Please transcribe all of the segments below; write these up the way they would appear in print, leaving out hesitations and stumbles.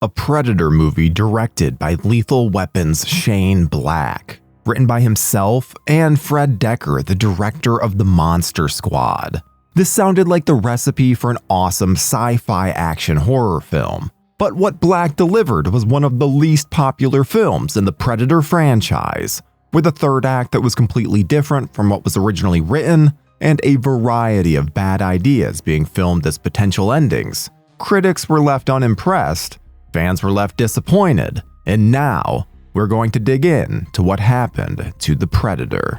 a Predator movie directed by Lethal Weapon's Shane Black, written by himself and Fred Dekker, the director of The Monster Squad. This sounded like the recipe for an awesome sci-fi action horror film. But what Black delivered was one of the least popular films in the Predator franchise, with a third act that was completely different from what was originally written, and a variety of bad ideas being filmed as potential endings. Critics were left unimpressed, fans were left disappointed, and now we're going to dig in to what happened to the Predator.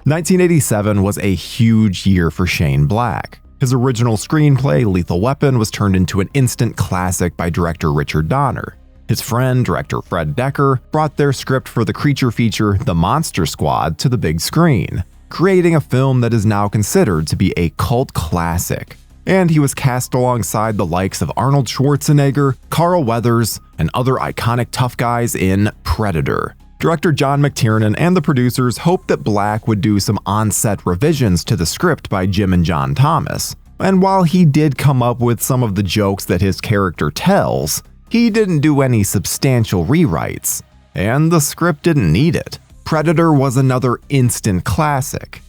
"1987 was a huge year for Shane Black. His original screenplay, Lethal Weapon, was turned into an instant classic by director Richard Donner. His friend, director Fred Dekker, brought their script for the creature feature The Monster Squad to the big screen, creating a film that is now considered to be a cult classic. And he was cast alongside the likes of Arnold Schwarzenegger, Carl Weathers, and other iconic tough guys in Predator. Director John McTiernan and the producers hoped that Black would do some on-set revisions to the script by Jim and John Thomas. And while he did come up with some of the jokes that his character tells, he didn't do any substantial rewrites. And the script didn't need it. Predator was another instant classic.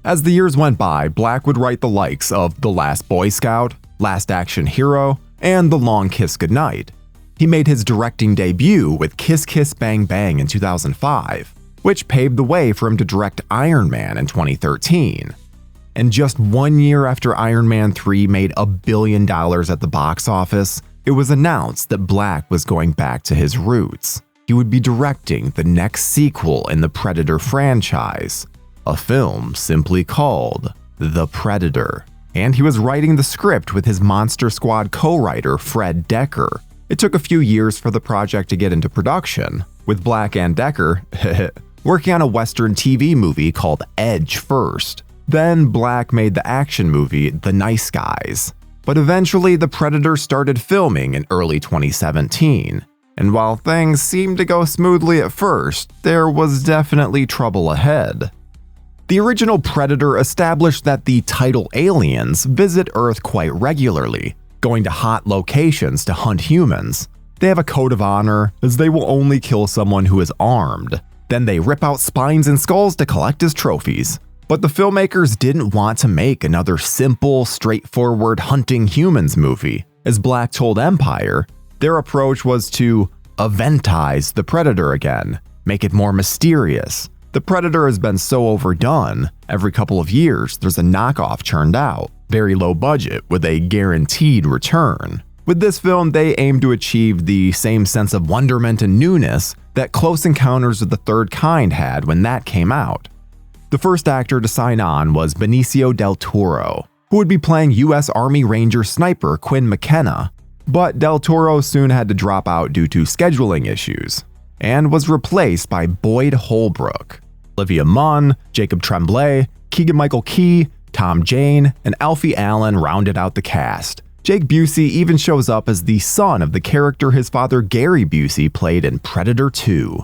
As the years went by, Black would write the likes of The Last Boy Scout, Last Action Hero, and The Long Kiss Goodnight. He made his directing debut with Kiss Kiss Bang Bang in 2005, which paved the way for him to direct Iron Man in 2013. And just 1 year after Iron Man 3 made $1 billion at the box office, it was announced that Black was going back to his roots. He would be directing the next sequel in the Predator franchise, a film simply called The Predator. And he was writing the script with his Monster Squad co-writer Fred Dekker. It took a few years for the project to get into production, with Black and Dekker working on a Western TV movie called Edge first. Then Black made the action movie The Nice Guys. But eventually the Predator started filming in early 2017. And while things seemed to go smoothly at first, there was definitely trouble ahead. The original Predator established that the title aliens visit Earth quite regularly, going to hot locations to hunt humans. They have a code of honor, as they will only kill someone who is armed. Then they rip out spines and skulls to collect as trophies. But the filmmakers didn't want to make another simple, straightforward hunting humans movie. As Black told Empire, their approach was to eventize the Predator again, make it more mysterious. The Predator has been so overdone, every couple of years there's a knockoff churned out, very low budget with a guaranteed return. With this film, they aim to achieve the same sense of wonderment and newness that Close Encounters of the Third Kind had when that came out. The first actor to sign on was Benicio del Toro, who would be playing U.S. Army Ranger sniper Quinn McKenna, but Del Toro soon had to drop out due to scheduling issues, and was replaced by Boyd Holbrook. Olivia Munn, Jacob Tremblay, Keegan-Michael Key, Tom Jane, and Alfie Allen rounded out the cast. Jake Busey even shows up as the son of the character his father Gary Busey played in Predator 2.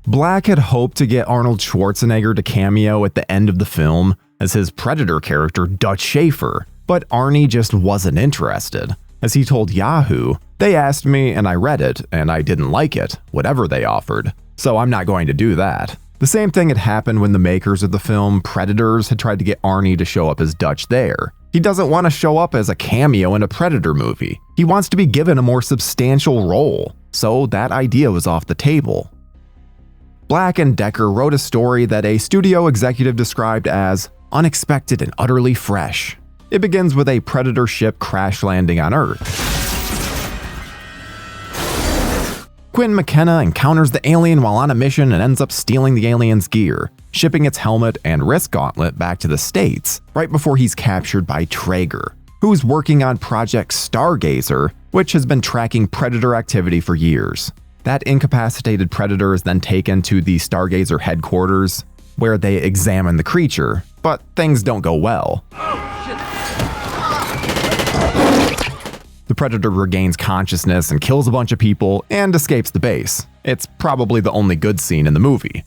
Black had hoped to get Arnold Schwarzenegger to cameo at the end of the film as his Predator character Dutch Schaefer, but Arnie just wasn't interested. As he told Yahoo, "They asked me and I read it and I didn't like it, whatever they offered, so I'm not going to do that." The same thing had happened when the makers of the film Predators had tried to get Arnie to show up as Dutch there. He doesn't want to show up as a cameo in a Predator movie. He wants to be given a more substantial role, so that idea was off the table. Black and Dekker wrote a story that a studio executive described as unexpected and utterly fresh. It begins with a Predator ship crash landing on Earth. Quinn McKenna encounters the alien while on a mission and ends up stealing the alien's gear, shipping its helmet and wrist gauntlet back to the States, right before he's captured by Traeger, who's working on Project Stargazer, which has been tracking Predator activity for years. That incapacitated Predator is then taken to the Stargazer headquarters, where they examine the creature, but things don't go well. The Predator regains consciousness and kills a bunch of people and escapes the base. It's probably the only good scene in the movie.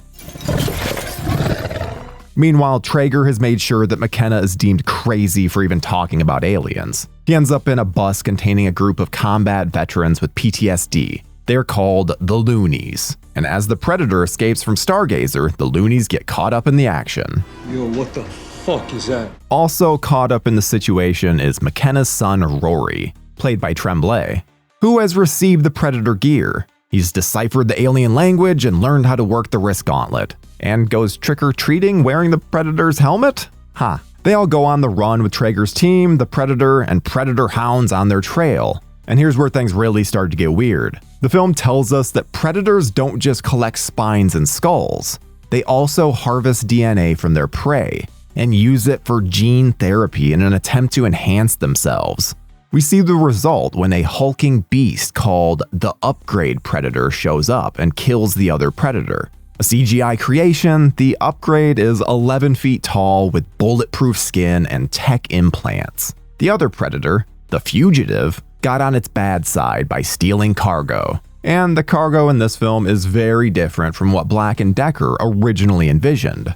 Meanwhile, Traeger has made sure that McKenna is deemed crazy for even talking about aliens. He ends up in a bus containing a group of combat veterans with PTSD. They're called the Loonies. And as the Predator escapes from Stargazer, the Loonies get caught up in the action. Yo, what the fuck is that? Also caught up in the situation is McKenna's son Rory, played by Tremblay, who has received the Predator gear. He's deciphered the alien language and learned how to work the wrist gauntlet, and goes trick-or-treating wearing the Predator's helmet? Ha. They all go on the run with Traeger's team, the Predator, and Predator hounds on their trail. And here's where things really start to get weird. The film tells us that predators don't just collect spines and skulls. They also harvest DNA from their prey and use it for gene therapy in an attempt to enhance themselves. We see the result when a hulking beast called the Upgrade Predator shows up and kills the other predator. A CGI creation, the Upgrade is 11 feet tall with bulletproof skin and tech implants. The other predator, the Fugitive, got on its bad side by stealing cargo. And the cargo in this film is very different from what Black & Decker originally envisioned.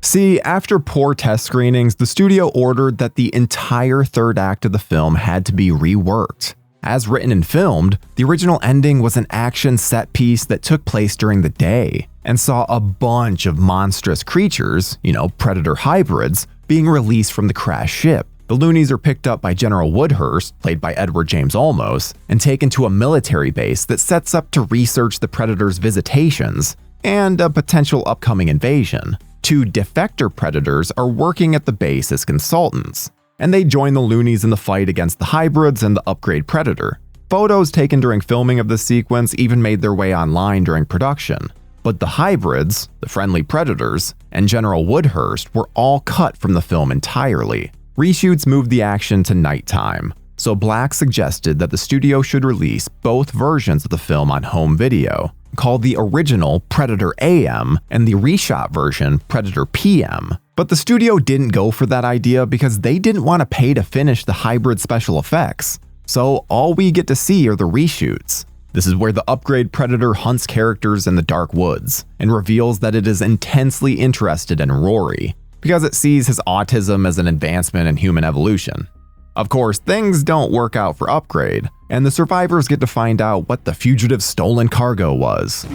See, after poor test screenings, the studio ordered that the entire third act of the film had to be reworked. As written and filmed, the original ending was an action set piece that took place during the day and saw a bunch of monstrous creatures, predator hybrids, being released from the crashed ship. The Loonies are picked up by General Woodhurst, played by Edward James Olmos, and taken to a military base that sets up to research the Predator's visitations and a potential upcoming invasion. 2 defector Predators are working at the base as consultants, and they join the Loonies in the fight against the hybrids and the Upgrade Predator. Photos taken during filming of this sequence even made their way online during production, but the hybrids, the friendly Predators, and General Woodhurst were all cut from the film entirely. Reshoots moved the action to nighttime, so Black suggested that the studio should release both versions of the film on home video, called the original Predator AM and the reshot version Predator PM. But the studio didn't go for that idea because they didn't want to pay to finish the hybrid special effects. So all we get to see are the reshoots. This is where the Upgrade Predator hunts characters in the dark woods and reveals that it is intensely interested in Rory, because it sees his autism as an advancement in human evolution. Of course, things don't work out for Upgrade, and the survivors get to find out what the Fugitive's stolen cargo was.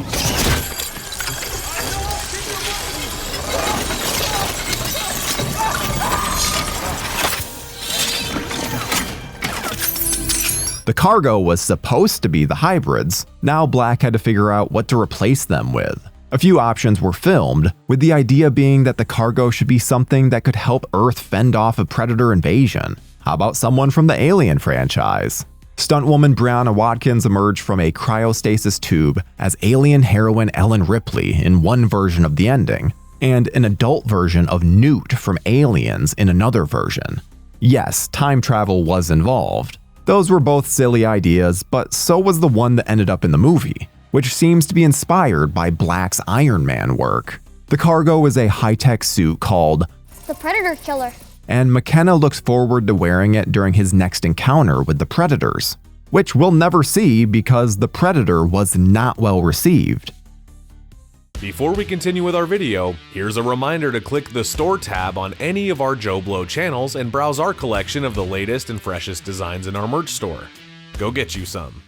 The cargo was supposed to be the hybrids. Now Black had to figure out what to replace them with. A few options were filmed, with the idea being that the cargo should be something that could help Earth fend off a predator invasion. How about someone from the Alien franchise? Stuntwoman Brianna Watkins emerged from a cryostasis tube as alien heroine Ellen Ripley in one version of the ending, and an adult version of Newt from Aliens in another version. Yes, time travel was involved. Those were both silly ideas, but so was the one that ended up in the movie, which seems to be inspired by Black's Iron Man work. The cargo is a high-tech suit called the Predator Killer, and McKenna looks forward to wearing it during his next encounter with the Predators, which we'll never see because the Predator was not well received. Before we continue with our video, here's a reminder to click the Store tab on any of our JoBlo channels and browse our collection of the latest and freshest designs in our merch store. Go get you some.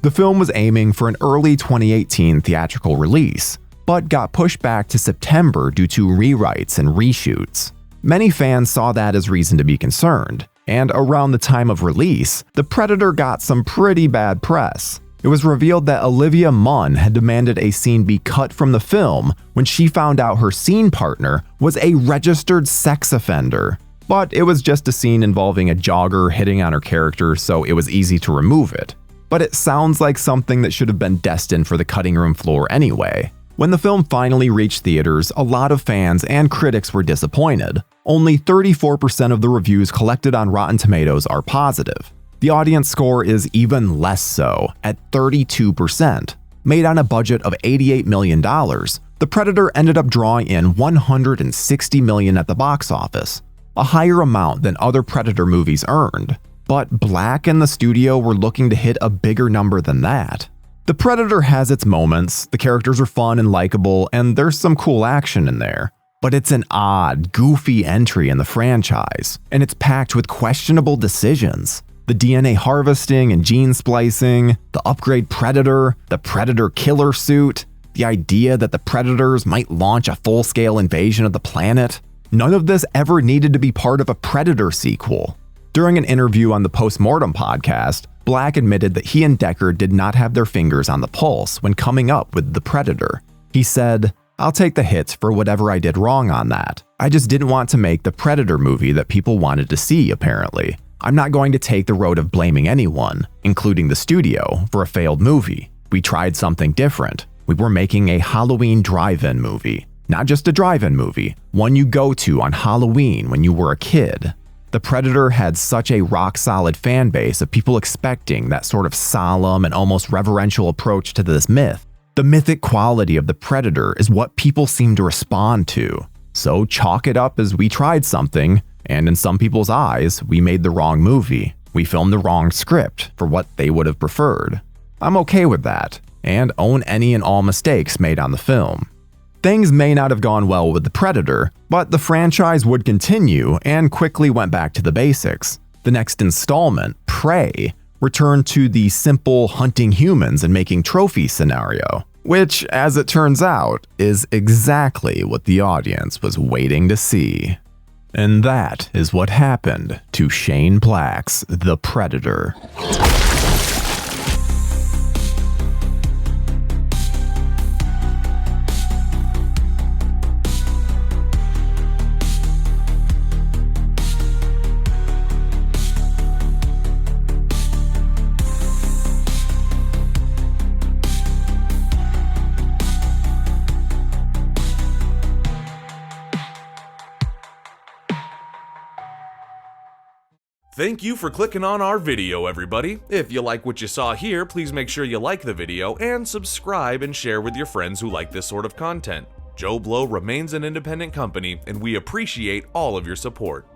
The film was aiming for an early 2018 theatrical release, but got pushed back to September due to rewrites and reshoots. Many fans saw that as reason to be concerned, and around the time of release, The Predator got some pretty bad press. It was revealed that Olivia Munn had demanded a scene be cut from the film when she found out her scene partner was a registered sex offender. But it was just a scene involving a jogger hitting on her character, so it was easy to remove it. But it sounds like something that should have been destined for the cutting room floor anyway. When the film finally reached theaters, a lot of fans and critics were disappointed. Only 34% of the reviews collected on Rotten Tomatoes are positive. The audience score is even less so, at 32%. Made on a budget of $88 million, The Predator ended up drawing in $160 million at the box office, a higher amount than other Predator movies earned. But Black and the studio were looking to hit a bigger number than that. The Predator has its moments, the characters are fun and likable, and there's some cool action in there. But it's an odd, goofy entry in the franchise, and it's packed with questionable decisions. The DNA harvesting and gene splicing, the upgrade Predator, the Predator killer suit, the idea that the Predators might launch a full-scale invasion of the planet. None of this ever needed to be part of a Predator sequel. During an interview on the Postmortem podcast, Black admitted that he and Decker did not have their fingers on the pulse when coming up with the Predator. He said, "I'll take the hits for whatever I did wrong on that. I just didn't want to make the Predator movie that people wanted to see, apparently. I'm not going to take the road of blaming anyone, including the studio, for a failed movie. We tried something different. We were making a Halloween drive-in movie. Not just a drive-in movie, one you go to on Halloween when you were a kid." The Predator had such a rock-solid fan base of people expecting that sort of solemn and almost reverential approach to this myth. The mythic quality of the Predator is what people seem to respond to. So chalk it up as we tried something, and in some people's eyes, we made the wrong movie. We filmed the wrong script for what they would have preferred. I'm okay with that, and own any and all mistakes made on the film. Things may not have gone well with the Predator, but the franchise would continue and quickly went back to the basics. The next installment, Prey, returned to the simple hunting humans and making trophies scenario, which, as it turns out, is exactly what the audience was waiting to see. And that is what happened to Shane Black's The Predator. Thank you for clicking on our video, everybody. If you like what you saw here, please make sure you like the video and subscribe and share with your friends who like this sort of content. JoBlo remains an independent company, and we appreciate all of your support.